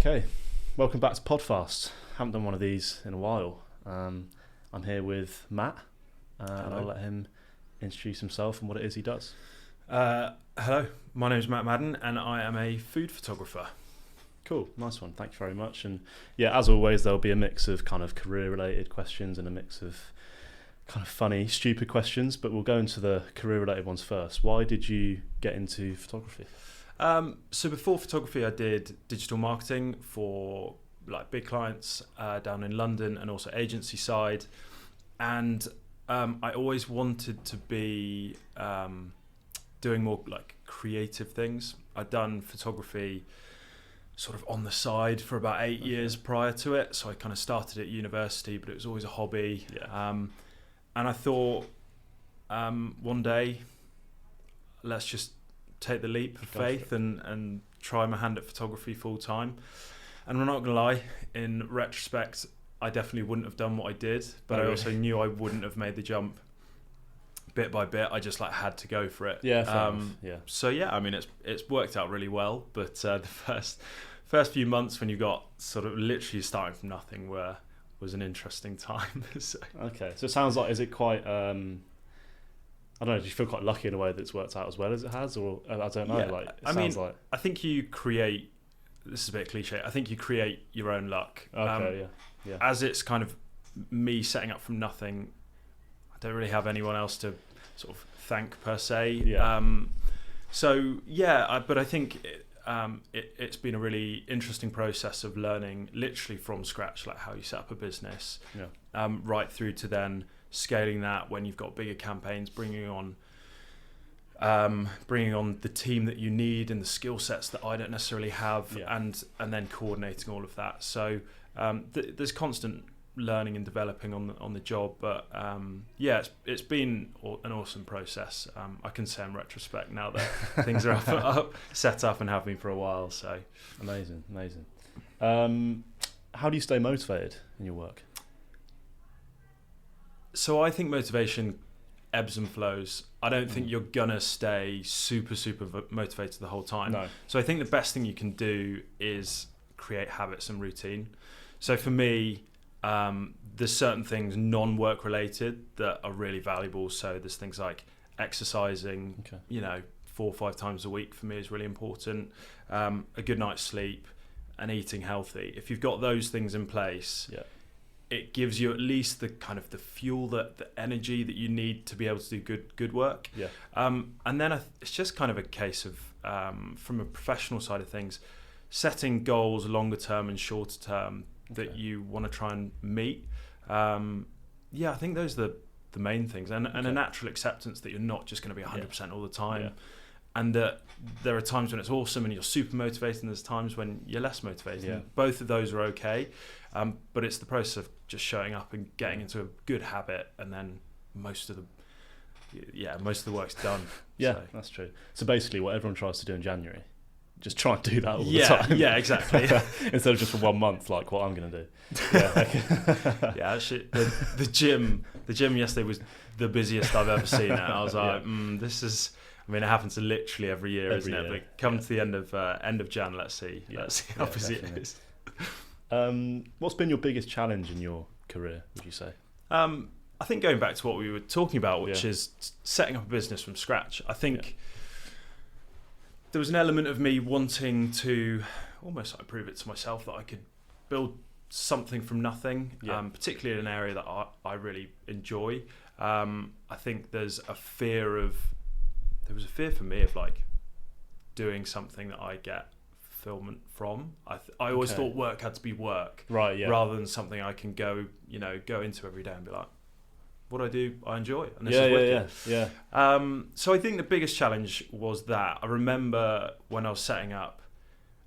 Okay, welcome back to PodFast. Haven't done one of these in a while. I'm here with Matt, and I'll let him introduce himself and what it is he does. Hello, my name is Matt Madden and I am a food photographer. Cool, nice one. Thank you very much. And yeah, as always, there'll be a mix of kind of career-related questions and a mix of kind of funny, stupid questions, but we'll go into the career-related ones first. Why did you get into photography? So before photography, I did digital marketing for like big clients down in London and also agency side. And I always wanted to be doing more like creative things. I'd done photography sort of on the side for about 8 years prior to it. So I kind of started at university, but it was always a hobby. Yeah. And I thought one day, let's just take the leap of faith and try my hand at photography full time. And I'm not going to lie, in retrospect, I definitely wouldn't have done what I did, but I also knew I wouldn't have made the jump bit by bit. I just had to go for it. Yeah. So yeah, I mean, it's worked out really well, but the first few months when you got sort of literally starting from nothing was an interesting time. So. Okay, so it sounds like, is it quite, I don't know, do you feel quite lucky in a way that it's worked out as well as it has, or I don't know, yeah. I think you create, this is a bit cliche, I think you create your own luck. Okay, yeah. As it's kind of me setting up from nothing, I don't really have anyone else to sort of thank per se. Yeah. But I think it's been a really interesting process of learning literally from scratch, like how you set up a business, right through to then scaling that when you've got bigger campaigns, bringing on the team that you need and the skill sets that I don't necessarily have, and then coordinating all of that. So there's constant learning and developing on the job, but it's been an awesome process. I can say in retrospect now that things are set up and have been for a while. So amazing. How do you stay motivated in your work? So I think motivation ebbs and flows. I don't think you're gonna stay super motivated the whole time. No. So I think the best thing you can do is create habits and routine. So for me, there's certain things non-work related that are really valuable. So there's things like exercising, 4 or 5 times a week for me is really important. A good night's sleep and eating healthy. If you've got those things in place, it gives you at least the kind of the fuel, the energy that you need to be able to do good work. Yeah. And then it's just kind of a case of, from a professional side of things, setting goals longer term and shorter term that you want to try and meet. I think those are the main things, and a natural acceptance that you're not just going to be 100% all the time, and that there are times when it's awesome and you're super motivated, and there's times when you're less motivated. Yeah. Both of those are okay, but it's the process of just showing up and getting into a good habit, and then most of the work's done. Yeah, so. That's true. So basically, what everyone tries to do in January, just try and do that all the time. Yeah, exactly. Instead of just for 1 month, like what I'm going to do. Yeah, actually, the gym yesterday was the busiest I've ever seen it. I was like, this is. I mean, it happens literally every year, isn't it? But come to the end of Jan, let's see how busy it is. What's been your biggest challenge in your career, would you say? I think going back to what we were talking about, which is setting up a business from scratch. I think there was an element of me wanting to almost prove it to myself that I could build something from nothing, particularly in an area that I really enjoy. I think there was a fear for me of like doing something that I get fulfillment from. I always thought work had to be work, right? Yeah. Rather than something I can go into every day and be like, what I do, I enjoy, and this is wicked. Yeah. So I think the biggest challenge was that I remember when I was setting up.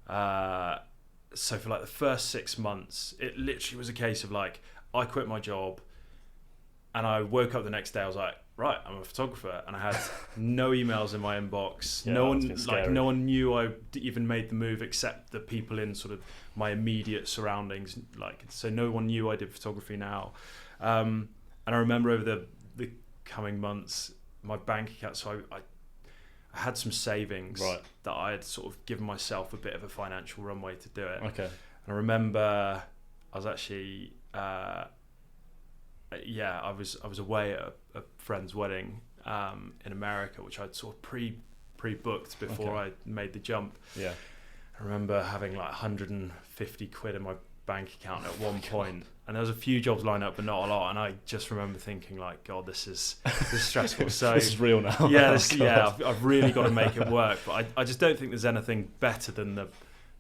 So for like the first 6 months, it literally was a case of like I quit my job, and I woke up the next day. I was like, right, I'm a photographer, and I had no emails in my inbox. No one knew I even made the move except the people in sort of my immediate surroundings. So no one knew I did photography now. And I remember over the coming months, my bank account. So I I had some savings Right. that I had sort of given myself a bit of a financial runway to do it. Okay. And I remember I was actually, I was away at a friend's wedding in America, which I'd sort of pre-booked before I made the jump. Yeah. I remember having like 150 quid in my bank account at one point, and there was a few jobs lined up, but not a lot. And I just remember thinking, like, God, this is stressful. So this is real now. Yeah, I've really got to make it work. But I just don't think there's anything better than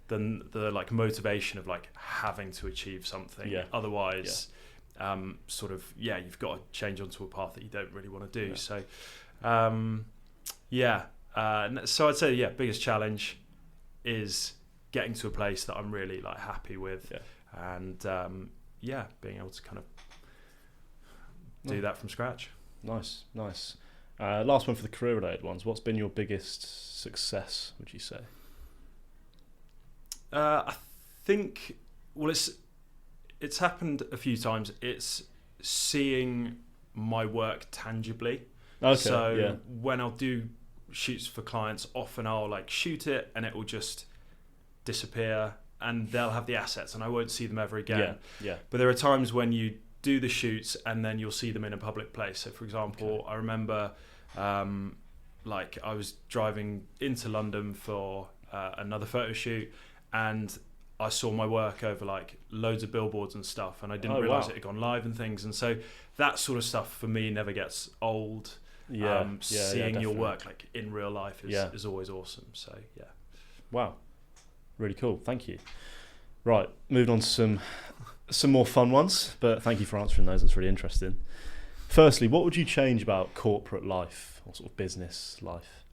the like motivation of like having to achieve something. Yeah. Otherwise, you've got to change onto a path that you don't really want to do. Yeah. So so I'd say biggest challenge is getting to a place that I'm really like happy with, and being able to kind of do that from scratch. Nice. Last one for the career related ones. What's been your biggest success, would you say? I think it's happened a few times. It's seeing my work tangibly. Okay. So when I'll do shoots for clients, often I'll like shoot it and it will just disappear, and they'll have the assets and I won't see them ever again. Yeah. But there are times when you do the shoots and then you'll see them in a public place. So for example, I remember like I was driving into London for another photo shoot, and I saw my work over like loads of billboards and stuff, and I didn't realise it had gone live and things. And so that sort of stuff for me never gets old. Seeing your work like in real life is always awesome. So Wow, really cool. Thank you. Right, moving on to some more fun ones, but thank you for answering those. That's really interesting. Firstly, what would you change about corporate life or sort of business life?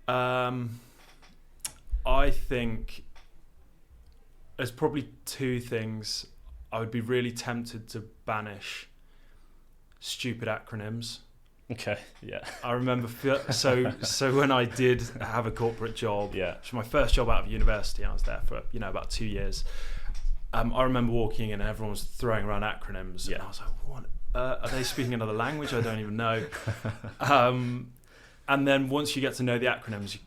I think there's probably two things. I would be really tempted to banish stupid acronyms. Okay, yeah. I remember, so when I did have a corporate job, which was my first job out of university, I was there for about 2 years. I remember walking in and everyone was throwing around acronyms, and I was like, what? Are they speaking another language? I don't even know. And then once you get to know the acronyms,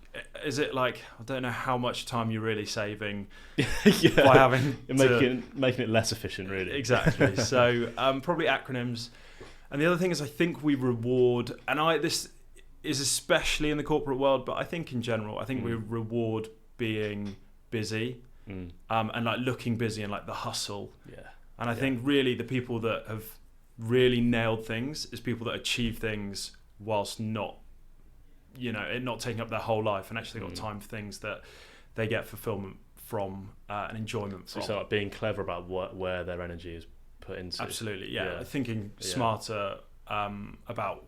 is it like, I don't know how much time you're really saving by having making it less efficient, really. Exactly. So probably acronyms. And the other thing is, I think we reward, and this is especially in the corporate world, but I think in general, I think we reward being busy and like looking busy and like the hustle. Yeah. And I think really the people that have really nailed things is people that achieve things whilst not, it not taking up their whole life, and actually got time for things that they get fulfillment from and enjoyment from. So like being clever about where their energy is put into. Absolutely, thinking smarter about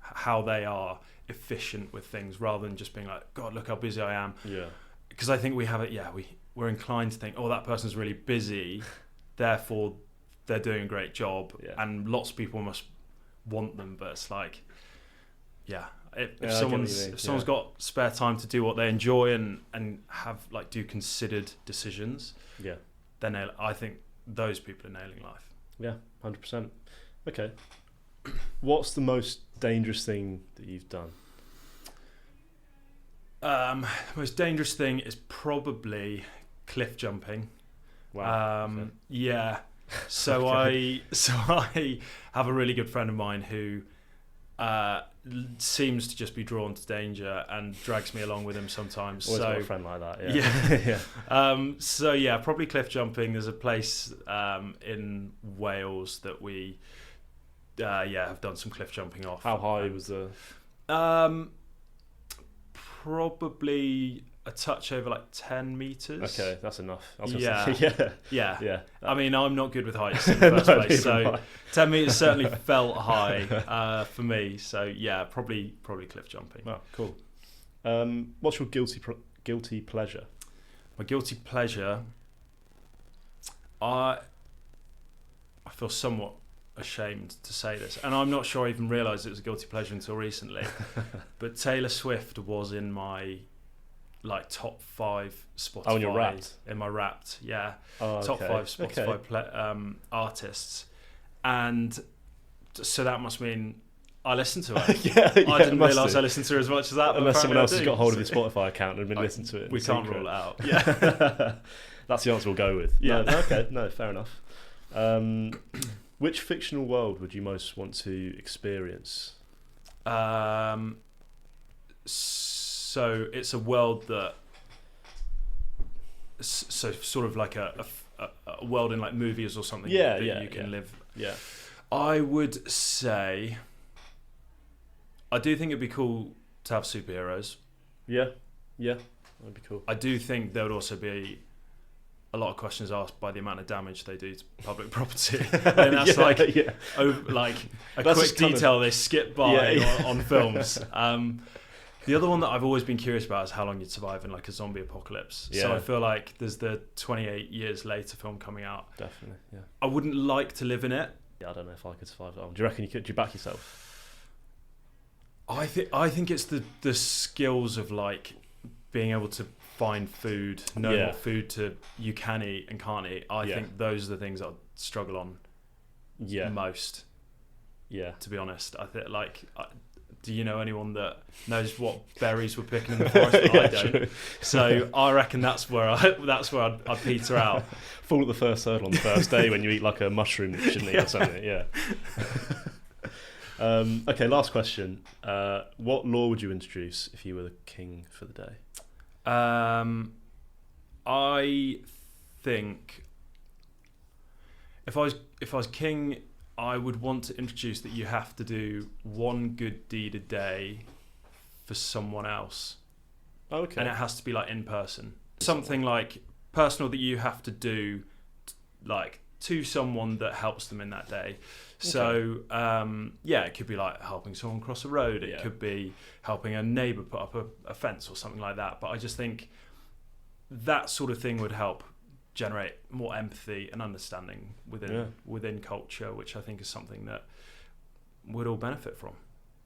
how they are efficient with things, rather than just being like, God, look how busy I am. Yeah. Because I think we have it. We're inclined to think, oh, that person's really busy, therefore they're doing a great job, and lots of people must want them. But it's like, if someone's got spare time to do what they enjoy and have like do considered decisions, then I think those people are nailing life. Yeah, 100%. Okay. What's the most dangerous thing that you've done? The most dangerous thing is probably cliff jumping. Wow. Yeah. So I have a really good friend of mine who seems to just be drawn to danger and drags me along with him sometimes. Always got a friend like that. Yeah. Probably cliff jumping. There's a place in Wales that we have done some cliff jumping off. How high was the? Probably a touch over like 10 meters. Okay, that's enough. Yeah. I mean, I'm not good with heights in the first place, so 10 meters certainly felt high for me. So yeah, probably cliff jumping. Oh, cool. What's your guilty pleasure? My guilty pleasure. I feel somewhat ashamed to say this, and I'm not sure I even realised it was a guilty pleasure until recently. But Taylor Swift was in my like top 5 Spotify. Oh, in your Wrapped? In my Wrapped, yeah. Oh, top 5 Spotify artists, and so that must mean I listened to it. Yeah, I didn't realise I listened to it as much as that. Unless someone else has got hold of so. your Spotify account and been listening to it. We can't secret. rule it out. Yeah. That's the answer we'll go with. Yeah. No, okay. No, fair enough. Which fictional world would you most want to experience? So it's a world that, so sort of like a world in like movies or something. Yeah, that yeah, you can live. Yeah. I would say, I do think it'd be cool to have superheroes. Yeah. Yeah. That'd be cool. I do think there would also be a lot of questions asked by the amount of damage they do to public property. And that's like a That's quick detail they skip by on films. The other one that I've always been curious about is how long you'd survive in like a zombie apocalypse. Yeah. So I feel like there's the 28 years later film coming out. Definitely, yeah. I wouldn't like to live in it. Yeah, I don't know if I could survive that. Do you reckon you could? Do you back yourself? I think it's the skills of like being able to find food, know what food you can eat and can't eat. I think those are the things that I'd struggle on most. Yeah. To be honest, I think do you know anyone that knows what berries we're picking in the forest? I don't. True. So I reckon that's where I'd peter out. Fall at the first hurdle on the first day when you eat like a mushroom that you shouldn't eat or something. Yeah. Okay, last question. What law would you introduce if you were the king for the day? I think if I was king, I would want to introduce that you have to do one good deed a day for someone else. Okay. And it has to be like in person. Something like personal that you have to do like to someone that helps them in that day. So, it could be like helping someone cross a road. It could be helping a neighbour put up a fence or something like that. But I just think that sort of thing would help generate more empathy and understanding within culture, which I think is something that we'd all benefit from.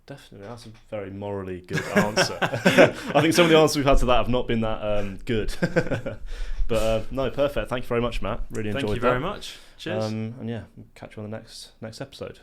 Definitely, that's a very morally good answer. I think some of the answers we've had to that have not been that good. But no, perfect. Thank you very much, Matt. Really enjoyed that. Thank you very much. Cheers. And yeah, catch you on the next episode.